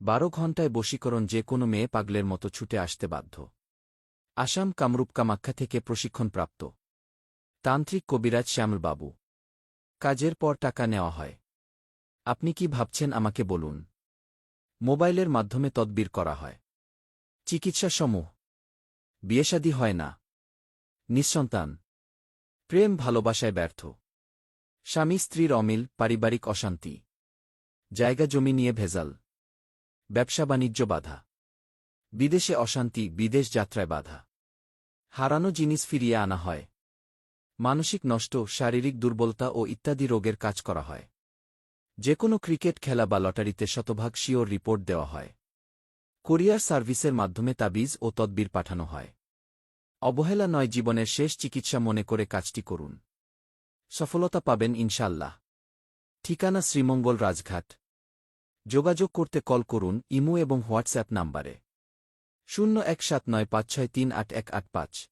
12 ঘণ্টায় বশীকরণ যে কোনো মেয়ে পাগলের মতো ছুটে আসতে বাধ্য। আসাম কামরূপ কামাখ্যা থেকে প্রশিক্ষণপ্রাপ্ত তান্ত্রিক কবিরাজ শ্যামলবাবু। কাজের পর টাকা নেওয়া হয়। আপনি কি ভাবছেন আমাকে বলুন। মোবাইলের মাধ্যমে তদবির করা হয়। চিকিৎসা সমূহ: বিয়েশাদী হয় না, নিঃসন্তান, প্রেম ভালোবাসায় ব্যর্থ, স্বামী স্ত্রীর অমিল, পারিবারিক অশান্তি, জায়গা জমি নিয়ে ভেজাল, ব্যবসা বাণিজ্য বাধা, বিদেশে অশান্তি, বিদেশ যাত্রায় বাধা, হারানো জিনিস ফিরিয়ে আনা হয়, মানসিক নষ্ট, শারীরিক দুর্বলতা ও ইত্যাদি রোগের কাজ করা হয়। যে কোনো ক্রিকেট খেলা বা লটারিতে শতভাগ শিওর রিপোর্ট দেওয়া হয়। কুরিয়ার সার্ভিসের মাধ্যমে তাবিজ ও তদবির পাঠানো হয়। অবহেলা নয়, জীবনের শেষ চিকিৎসা মনে করে কাজটি করুন। সফলতা পাবেন ইনশাল্লাহ। ঠিকানা: শ্রীমঙ্গল, রাজঘাট। যোগাযোগ করতে কল করুন ইমো এবং হোয়াটসঅ্যাপ নাম্বারে 017956381185।